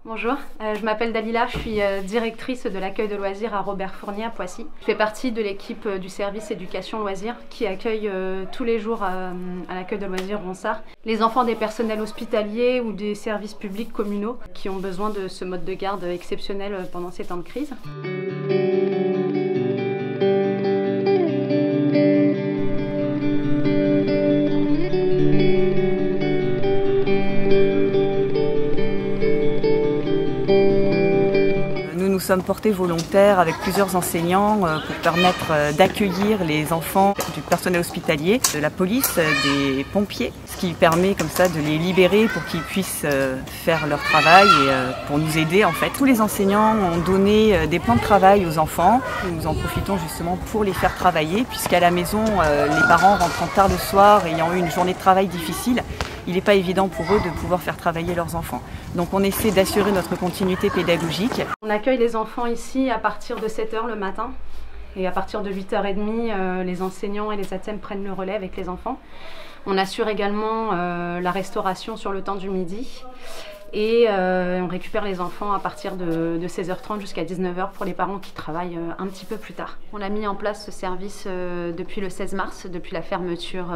Bonjour, je m'appelle Dalila, je suis directrice de l'accueil de loisirs à Robert Fournier à Poissy. Je fais partie de l'équipe du service éducation loisirs qui accueille tous les jours à l'accueil de loisirs Ronsard les enfants des personnels hospitaliers ou des services publics communaux qui ont besoin de ce mode de garde exceptionnel pendant ces temps de crise. Nous sommes portés volontaires avec plusieurs enseignants pour permettre d'accueillir les enfants du personnel hospitalier, de la police, des pompiers, ce qui permet comme ça de les libérer pour qu'ils puissent faire leur travail et pour nous aider en fait. Tous les enseignants ont donné des plans de travail aux enfants. Nous en profitons justement pour les faire travailler puisqu'à la maison, les parents rentrant tard le soir ayant eu une journée de travail difficile, il n'est pas évident pour eux de pouvoir faire travailler leurs enfants. Donc on essaie d'assurer notre continuité pédagogique. On accueille les enfants ici à partir de 7 h le matin et à partir de 8 h 30, les enseignants et les ATSEM prennent le relais avec les enfants. On assure également la restauration sur le temps du midi et on récupère les enfants à partir de 16 h 30 jusqu'à 19 h pour les parents qui travaillent un petit peu plus tard. On a mis en place ce service depuis le 16 mars, depuis la fermeture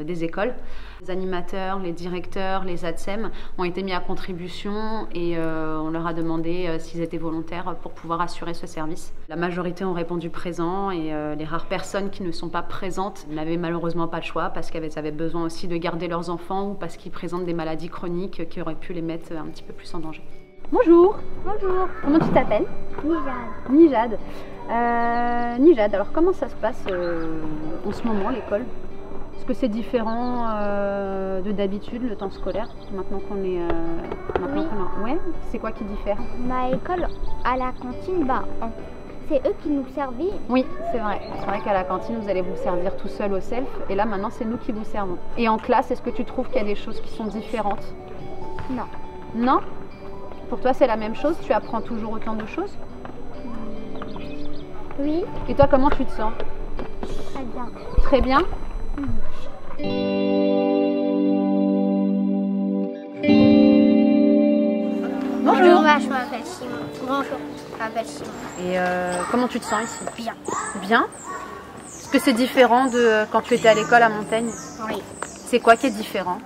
des écoles. Les animateurs, les directeurs, les ATSEM ont été mis à contribution et on leur a demandé s'ils étaient volontaires pour pouvoir assurer ce service. La majorité ont répondu présent et les rares personnes qui ne sont pas présentes n'avaient malheureusement pas le choix parce qu'elles avaient besoin aussi de garder leurs enfants ou parce qu'ils présentent des maladies chroniques qui auraient pu les mettre un petit peu plus en danger. Bonjour. Bonjour. Comment tu t'appelles? Nijad. Nijad, alors comment ça se passe en ce moment l'école? Est-ce que c'est différent de d'habitude, le temps scolaire, maintenant qu'on est... Oui. Ouais, c'est quoi qui diffère? Ma école, à la cantine, c'est eux qui nous servent. Oui, c'est vrai. C'est vrai qu'à la cantine, vous allez vous servir tout seul au self. Et là, maintenant, c'est nous qui vous servons. Et en classe, est-ce que tu trouves qu'il y a des choses qui sont différentes? Non. Non? Pour toi, c'est la même chose? Tu apprends toujours autant de choses? Oui. Et toi, comment tu te sens? Très bien. Très bien? Bonjour, je m'appelle Simon. Bonjour, je m'appelle Simon. Et comment tu te sens ici? Bien. Bien? Est-ce que c'est différent de quand tu étais à l'école à Montaigne? Oui. C'est quoi qui est différent?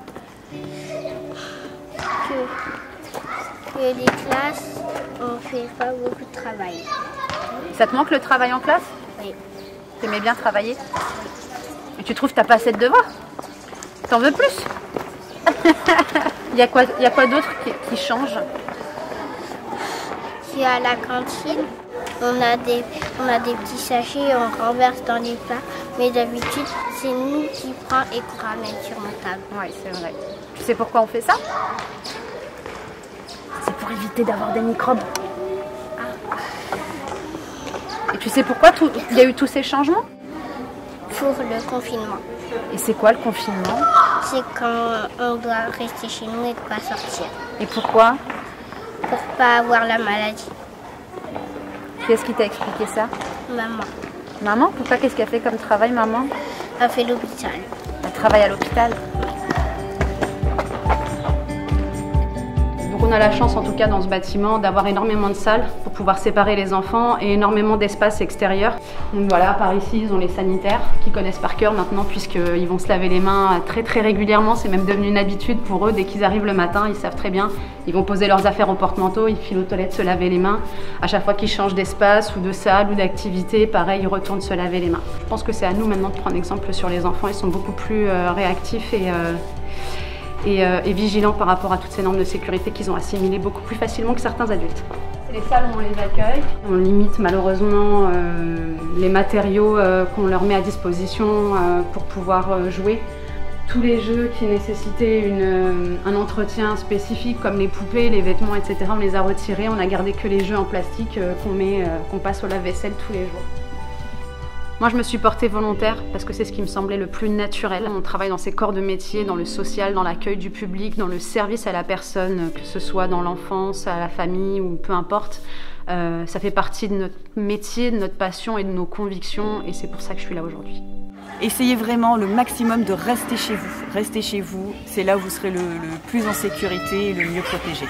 Que les classes, on fait pas beaucoup de travail. Ça te manque le travail en classe? Oui. T'aimais bien travailler? Et tu trouves que t'as pas assez de devoirs? T'en veux plus? Il y a quoi d'autre qui change? Si à la cantine, on a des petits sachets, on renverse dans les plats. Mais d'habitude, c'est nous qui prenons et qu'on ramène sur notre table. Oui, c'est vrai. Tu sais pourquoi on fait ça? C'est pour éviter d'avoir des microbes. Et tu sais pourquoi il y a eu tous ces changements? Pour le confinement. Et c'est quoi le confinement? C'est quand on doit rester chez nous et ne pas sortir. Et pourquoi? Pour pas avoir la maladie. Qu'est-ce qui t'a expliqué ça? Maman. Maman? Pourquoi? Qu'est-ce qu'elle fait comme travail, maman? Elle fait l'hôpital. Elle travaille à l'hôpital. Donc on a la chance en tout cas dans ce bâtiment d'avoir énormément de salles pour pouvoir séparer les enfants et énormément d'espaces extérieurs. Donc voilà, par ici ils ont les sanitaires qui connaissent par cœur maintenant puisqu'ils vont se laver les mains très régulièrement. C'est même devenu une habitude pour eux, dès qu'ils arrivent le matin, ils savent très bien. Ils vont poser leurs affaires au porte-manteau, ils filent aux toilettes se laver les mains. À chaque fois qu'ils changent d'espace ou de salle ou d'activité, pareil, ils retournent se laver les mains. Je pense que c'est à nous maintenant de prendre exemple sur les enfants, ils sont beaucoup plus réactifs et vigilants par rapport à toutes ces normes de sécurité qu'ils ont assimilées beaucoup plus facilement que certains adultes. Les salles où on les accueille, on limite malheureusement les matériaux qu'on leur met à disposition pour pouvoir jouer. Tous les jeux qui nécessitaient un entretien spécifique comme les poupées, les vêtements, etc. on les a retirés, on a gardé que les jeux en plastique qu'on passe au lave-vaisselle tous les jours. Moi, je me suis portée volontaire parce que c'est ce qui me semblait le plus naturel. On travaille dans ces corps de métier, dans le social, dans l'accueil du public, dans le service à la personne, que ce soit dans l'enfance, à la famille ou peu importe. Ça fait partie de notre métier, de notre passion et de nos convictions et c'est pour ça que je suis là aujourd'hui. Essayez vraiment le maximum de rester chez vous. Restez chez vous, c'est là où vous serez le plus en sécurité et le mieux protégé.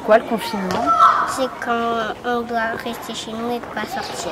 quoi le confinement? C'est quand on doit rester chez nous et ne pas sortir.